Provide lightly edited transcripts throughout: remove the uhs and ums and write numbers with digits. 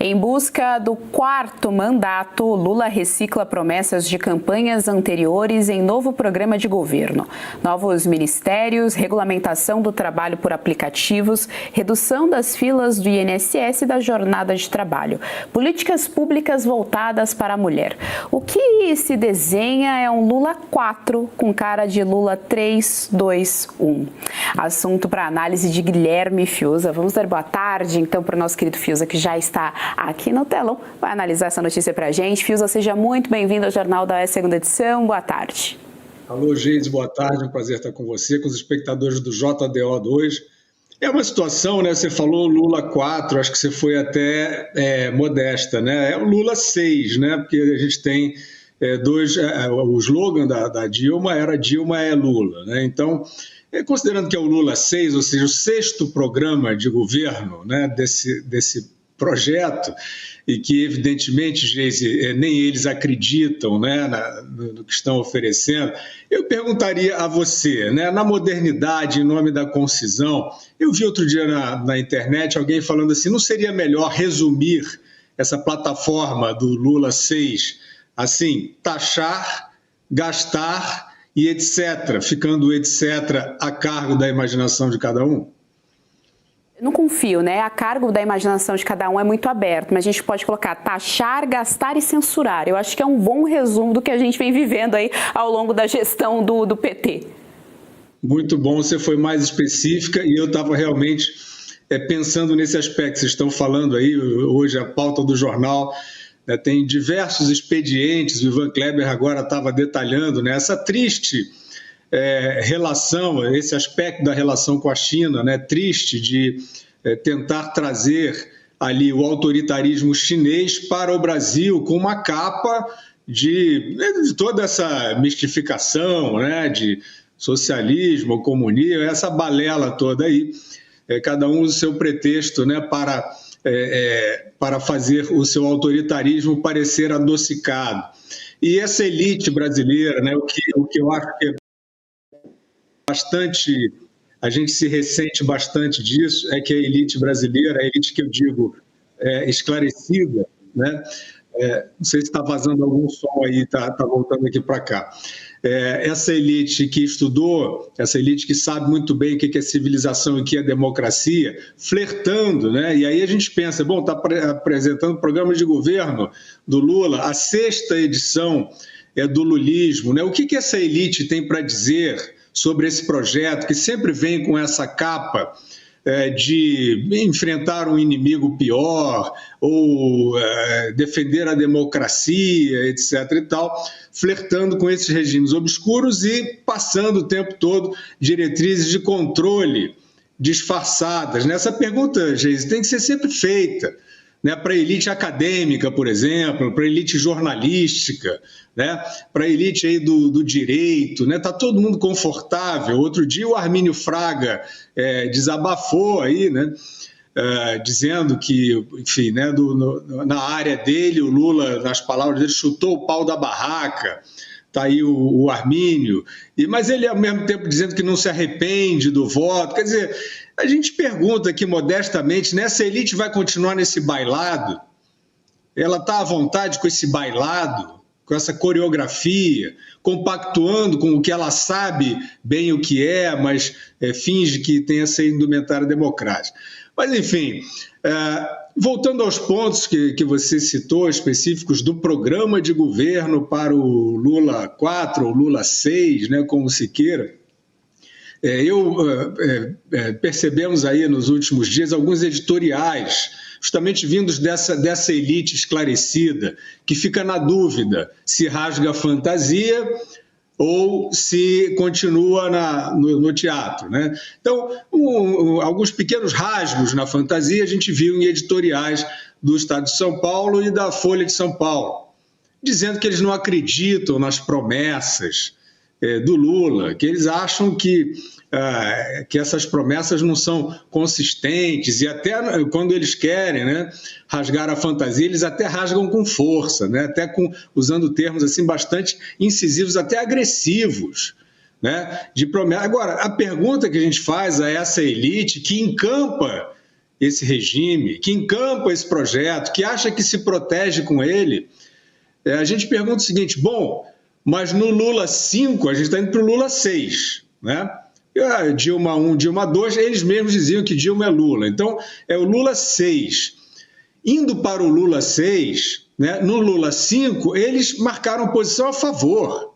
Em busca do quarto mandato, Lula recicla promessas de campanhas anteriores em novo programa de governo. Novos ministérios, regulamentação do trabalho por aplicativos, redução das filas do INSS e da jornada de trabalho. Políticas públicas voltadas para a mulher. O que se desenha é um Lula 4 com cara de Lula 3, 2, 1. Assunto para análise de Guilherme Fiuza. Vamos dar boa tarde, então, para o nosso querido Fiuza, que já está aqui no telão. Vai analisar essa notícia para a gente. Fiuza, seja muito bem-vindo ao Jornal da segunda edição. Boa tarde. Alô, Geise, boa tarde. É um prazer estar com você, com os espectadores do JDO2. É uma situação, né? Você falou Lula 4, acho que você foi até modesta, né? É o Lula 6, né? Porque a gente tem dois... o slogan da Dilma era Dilma é Lula, né? Então, considerando que é o Lula 6, ou seja, o sexto programa de governo, né, desse projeto, e que, evidentemente, Geise, nem eles acreditam, né, no que estão oferecendo, eu perguntaria a você, né, na modernidade, em nome da concisão, eu vi outro dia na internet alguém falando assim, não seria melhor resumir essa plataforma do Lula 6, assim, taxar, gastar e etc., ficando etc. a cargo da imaginação de cada um? Eu não confio, né? A cargo da imaginação de cada um é muito aberto, mas a gente pode colocar taxar, gastar e censurar. Eu acho que é um bom resumo do que a gente vem vivendo aí ao longo da gestão do PT. Muito bom, você foi mais específica e eu estava realmente pensando nesse aspecto. Vocês estão falando aí, hoje a pauta do jornal, né, tem diversos expedientes, o Ivan Kleber agora estava detalhando, né, essa triste relação, esse aspecto da relação com a China, né, triste de tentar trazer ali o autoritarismo chinês para o Brasil com uma capa de toda essa mistificação, né, de socialismo, comunismo, essa balela toda aí, cada um usa o seu pretexto, né, para fazer o seu autoritarismo parecer adocicado. E essa elite brasileira, né, o que eu acho que é bastante, a gente se ressente bastante disso, é que a elite brasileira, a elite que eu digo esclarecida, né, não sei se está vazando algum som aí, está voltando aqui para cá. Essa elite que estudou, essa elite que sabe muito bem o que é civilização e o que é democracia, flertando, né? E aí a gente pensa, bom, está apresentando o programa de governo do Lula, a sexta edição do lulismo, né? O que essa elite tem para dizer sobre esse projeto, que sempre vem com essa capa de enfrentar um inimigo pior ou defender a democracia, etc. e tal, flertando com esses regimes obscuros e passando o tempo todo diretrizes de controle disfarçadas. Essa pergunta, Geise, tem que ser sempre feita, né, para a elite acadêmica, por exemplo, para a elite jornalística, né, para a elite aí do direito, né, tá todo mundo confortável. Outro dia o Armínio Fraga desabafou aí, né, dizendo que, enfim, né, na área dele, o Lula, nas palavras dele, chutou o pau da barraca. Está aí o Armínio, mas ele, ao mesmo tempo, dizendo que não se arrepende do voto. Quer dizer, a gente pergunta aqui modestamente, né, essa elite vai continuar nesse bailado? Ela está à vontade com esse bailado, com essa coreografia, compactuando com o que ela sabe bem o que é, mas finge que tem essa indumentária democrática. Mas, enfim, voltando aos pontos que você citou, específicos do programa de governo para o Lula 4 ou Lula 6, né, como se queira, percebemos aí nos últimos dias alguns editoriais, justamente vindos dessa elite esclarecida, que fica na dúvida se rasga a fantasia ou se continua no teatro, né? Então, alguns pequenos rasgos na fantasia a gente viu em editoriais do Estado de São Paulo e da Folha de São Paulo, dizendo que eles não acreditam nas promessas do Lula, que eles acham que essas promessas não são consistentes e até quando eles querem, né, rasgar a fantasia, eles até rasgam com força, né, até usando termos assim bastante incisivos, até agressivos, né, de promessa. Agora, a pergunta que a gente faz a essa elite que encampa esse regime, que encampa esse projeto, que acha que se protege com ele, a gente pergunta o seguinte, bom, mas no Lula 5, a gente está indo para o Lula 6, né? Dilma 1, Dilma 2, eles mesmos diziam que Dilma é Lula. Então, é o Lula 6. Indo para o Lula 6, né, no Lula 5, eles marcaram posição a favor.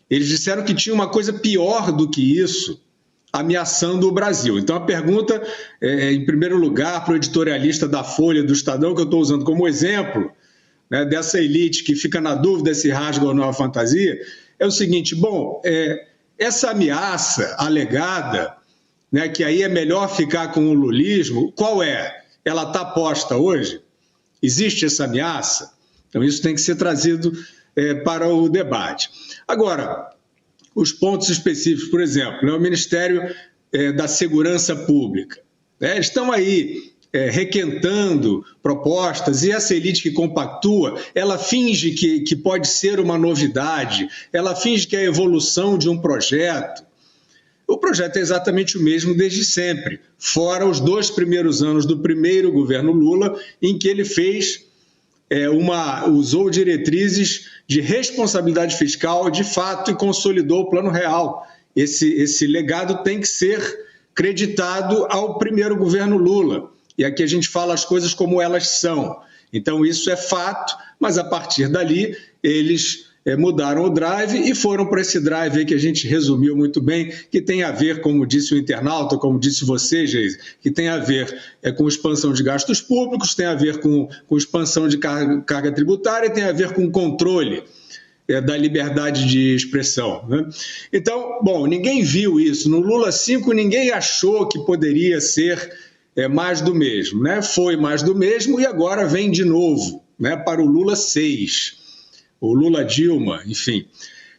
Eles disseram que tinha uma coisa pior do que isso, ameaçando o Brasil. Então, a pergunta, em primeiro lugar, para o editorialista da Folha, do Estadão, que eu estou usando como exemplo, né, dessa elite que fica na dúvida se rasga ou não a fantasia, é o seguinte, bom, essa ameaça alegada, né, que aí é melhor ficar com o lulismo, qual é? Ela está posta hoje? Existe essa ameaça? Então, isso tem que ser trazido para o debate. Agora, os pontos específicos, por exemplo, né, o Ministério da Segurança Pública, né, estão aí requentando propostas, e essa elite que compactua, ela finge que pode ser uma novidade, ela finge que é a evolução de um projeto. O projeto é exatamente o mesmo desde sempre, fora os 2 primeiros anos do primeiro governo Lula, em que ele fez usou diretrizes de responsabilidade fiscal de fato e consolidou o Plano Real. Esse legado tem que ser creditado ao primeiro governo Lula. E aqui a gente fala as coisas como elas são. Então, isso é fato, mas a partir dali eles mudaram o drive e foram para esse drive aí que a gente resumiu muito bem, que tem a ver, como disse o internauta, como disse você, Geise, que tem a ver com expansão de gastos públicos, tem a ver com expansão de carga tributária, tem a ver com controle da liberdade de expressão, né? Então, bom, ninguém viu isso. No Lula 5, ninguém achou que poderia ser mais do mesmo, né? Foi mais do mesmo e agora vem de novo, né, para o Lula 6. O Lula Dilma, enfim.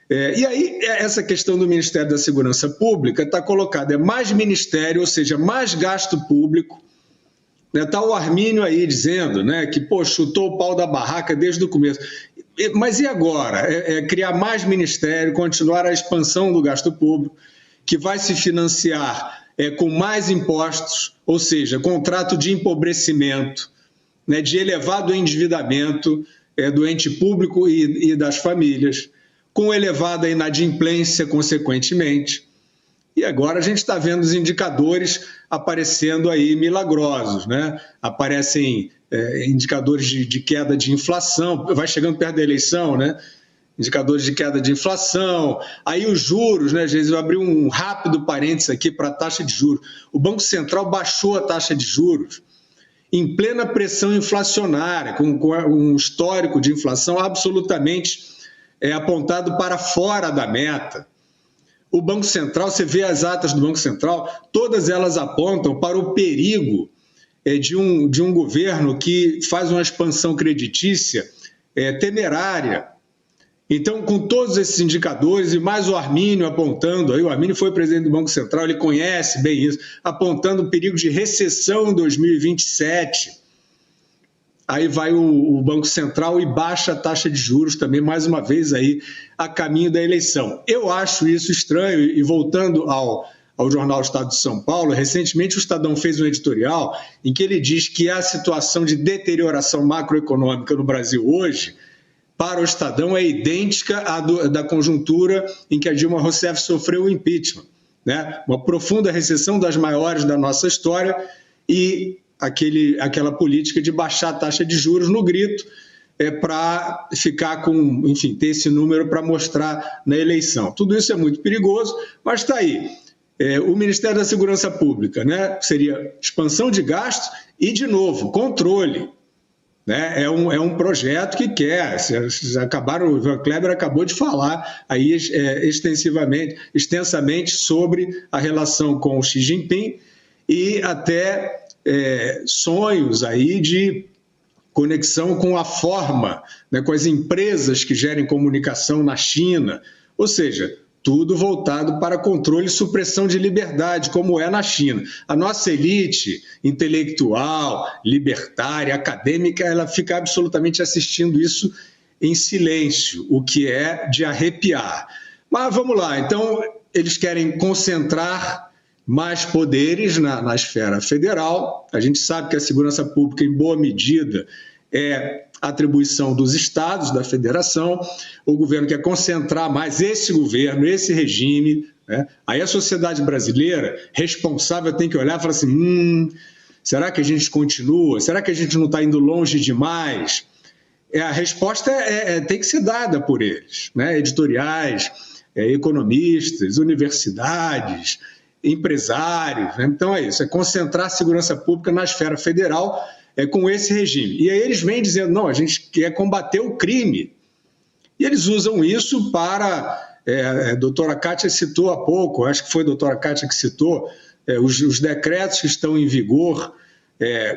E aí, essa questão do Ministério da Segurança Pública está colocada, mais ministério, ou seja, mais gasto público. Está o Armínio aí dizendo, né, que chutou o pau da barraca desde o começo. Mas e agora? Criar mais ministério, continuar a expansão do gasto público, que vai se financiar com mais impostos, ou seja, contrato de empobrecimento, né, de elevado endividamento, do ente público e das famílias, com elevada inadimplência, consequentemente. E agora a gente está vendo os indicadores aparecendo aí milagrosos, né? Aparecem indicadores de queda de inflação, vai chegando perto da eleição, né? Indicadores de queda de inflação, aí os juros, né, gente? Eu abri um rápido parênteses aqui para a taxa de juros. O Banco Central baixou a taxa de juros em plena pressão inflacionária, com um histórico de inflação absolutamente apontado para fora da meta. O Banco Central, você vê as atas do Banco Central, todas elas apontam para o perigo de um governo que faz uma expansão creditícia temerária. Então, com todos esses indicadores, e mais o Armínio apontando, aí o Armínio foi presidente do Banco Central, ele conhece bem isso, apontando o perigo de recessão em 2027. Aí vai o Banco Central e baixa a taxa de juros também, mais uma vez, aí, a caminho da eleição. Eu acho isso estranho, e voltando ao jornal Estado de São Paulo, recentemente o Estadão fez um editorial em que ele diz que a situação de deterioração macroeconômica no Brasil hoje, para o Estadão, é idêntica à da conjuntura em que a Dilma Rousseff sofreu o impeachment, né? Uma profunda recessão, das maiores da nossa história, e aquela política de baixar a taxa de juros no grito para ficar com, enfim, ter esse número para mostrar na eleição. Tudo isso é muito perigoso, mas está aí. O Ministério da Segurança Pública, né? Seria expansão de gastos e, de novo, controle. Né? É um projeto que quer, vocês acabaram, o Ivan Kleber acabou de falar aí extensamente sobre a relação com o Xi Jinping e até sonhos aí de conexão com a forma, né, com as empresas que gerem comunicação na China, ou seja, tudo voltado para controle e supressão de liberdade, como é na China. A nossa elite intelectual, libertária, acadêmica, ela fica absolutamente assistindo isso em silêncio, o que é de arrepiar. Mas vamos lá, então eles querem concentrar mais poderes na esfera federal. A gente sabe que a segurança pública, em boa medida, é atribuição dos estados, da federação. O governo quer concentrar mais esse governo, esse regime, né? Aí a sociedade brasileira responsável tem que olhar e falar assim, será que a gente continua? Será que a gente não está indo longe demais? A resposta tem que ser dada por eles, né? Editoriais, economistas, universidades, empresários, né? Então é isso, é concentrar a segurança pública na esfera federal com esse regime. E aí eles vêm dizendo, não, a gente quer combater o crime. E eles usam isso para, a doutora Kátia citou há pouco, acho que foi a doutora Kátia que citou, os decretos que estão em vigor,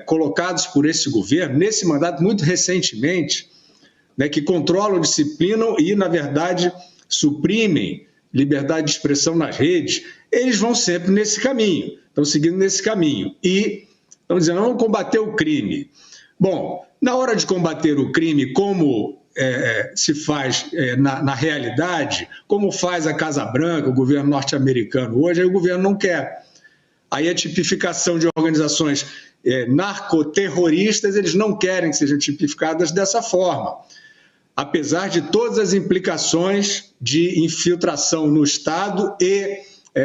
colocados por esse governo, nesse mandato muito recentemente, né, que controlam, disciplinam e, na verdade, suprimem liberdade de expressão nas redes, eles vão sempre nesse caminho, estão seguindo nesse caminho. E estão dizendo, vamos combater o crime. Bom, na hora de combater o crime, como se faz na realidade, como faz a Casa Branca, o governo norte-americano hoje, aí o governo não quer. Aí a tipificação de organizações narcoterroristas, eles não querem que sejam tipificadas dessa forma. Apesar de todas as implicações de infiltração no Estado e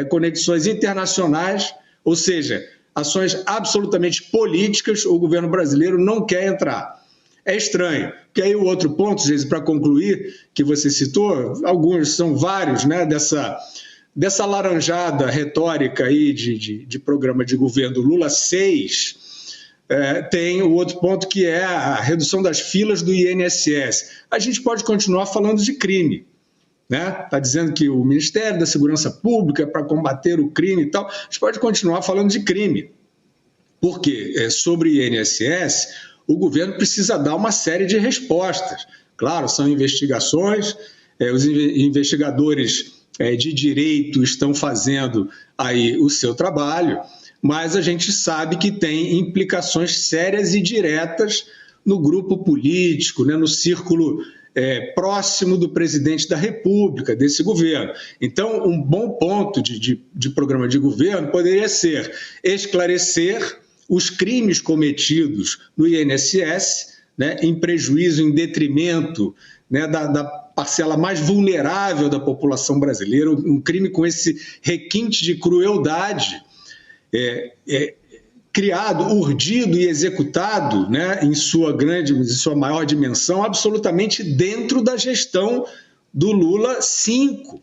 conexões internacionais, ou seja, ações absolutamente políticas, o governo brasileiro não quer entrar. É estranho, porque aí o outro ponto, Geise, para concluir, que você citou, alguns, são vários, né, dessa laranjada retórica aí de programa de governo Lula 6, tem o outro ponto que é a redução das filas do INSS. A gente pode continuar falando de crime, né? Está dizendo que o Ministério da Segurança Pública é para combater o crime e tal. A gente pode continuar falando de crime, porque sobre o INSS, o governo precisa dar uma série de respostas. Claro, são investigações, os investigadores de direito estão fazendo aí o seu trabalho, mas a gente sabe que tem implicações sérias e diretas no grupo político, né, no círculo próximo do presidente da República, desse governo. Então, um bom ponto de programa de governo poderia ser esclarecer os crimes cometidos no INSS, né, em prejuízo, em detrimento, né, da parcela mais vulnerável da população brasileira, um crime com esse requinte de crueldade, criado, urdido e executado, né, em sua maior dimensão, absolutamente dentro da gestão do Lula 5.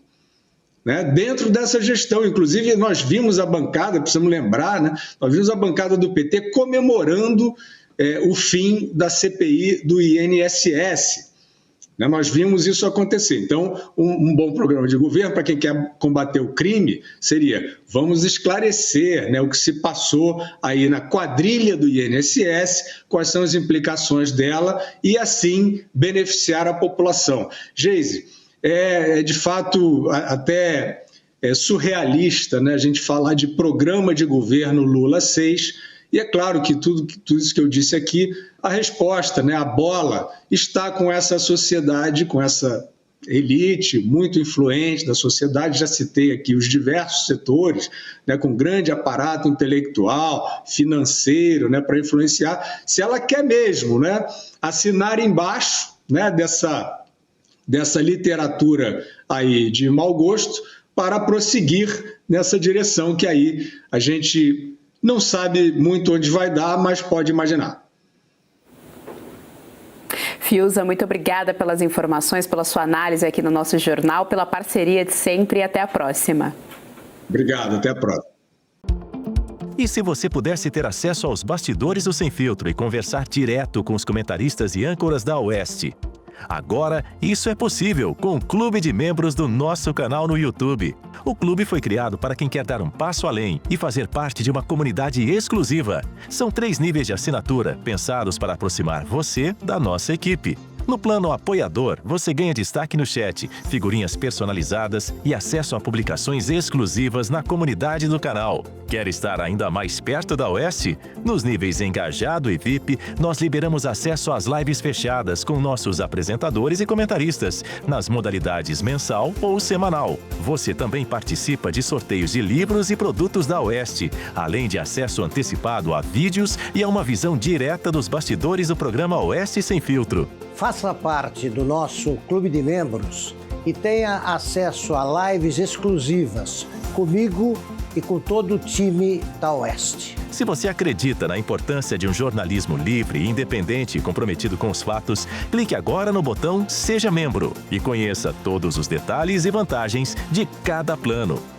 Né? Dentro dessa gestão, inclusive, nós vimos a bancada, precisamos lembrar, né, nós vimos a bancada do PT comemorando o fim da CPI do INSS. Né? Nós vimos isso acontecer. Então, um bom programa de governo, para quem quer combater o crime, seria: vamos esclarecer, né, o que se passou aí na quadrilha do INSS, quais são as implicações dela e, assim, beneficiar a população. Geise, de fato até surrealista, né, a gente falar de programa de governo Lula 6, e é claro que tudo isso que eu disse aqui, a resposta, né, a bola está com essa sociedade, com essa elite muito influente da sociedade. Já citei aqui os diversos setores, né, com grande aparato intelectual, financeiro, né, para influenciar, se ela quer mesmo, né, assinar embaixo, né, dessa literatura aí de mau gosto, para prosseguir nessa direção que aí a gente não sabe muito onde vai dar, mas pode imaginar. Fiuza, muito obrigada pelas informações, pela sua análise aqui no nosso jornal, pela parceria de sempre e até a próxima. Obrigado, até a próxima. E se você pudesse ter acesso aos bastidores do Sem Filtro e conversar direto com os comentaristas e âncoras da Oeste? Agora, isso é possível com o Clube de Membros do nosso canal no YouTube. O clube foi criado para quem quer dar um passo além e fazer parte de uma comunidade exclusiva. São 3 níveis de assinatura, pensados para aproximar você da nossa equipe. No plano apoiador, você ganha destaque no chat, figurinhas personalizadas e acesso a publicações exclusivas na comunidade do canal. Quer estar ainda mais perto da Oeste? Nos níveis Engajado e VIP, nós liberamos acesso às lives fechadas com nossos apresentadores e comentaristas, nas modalidades mensal ou semanal. Você também participa de sorteios de livros e produtos da Oeste, além de acesso antecipado a vídeos e a uma visão direta dos bastidores do programa Oeste Sem Filtro. Faça parte do nosso clube de membros e tenha acesso a lives exclusivas comigo e com todo o time da Oeste. Se você acredita na importância de um jornalismo livre, independente e comprometido com os fatos, clique agora no botão Seja Membro e conheça todos os detalhes e vantagens de cada plano.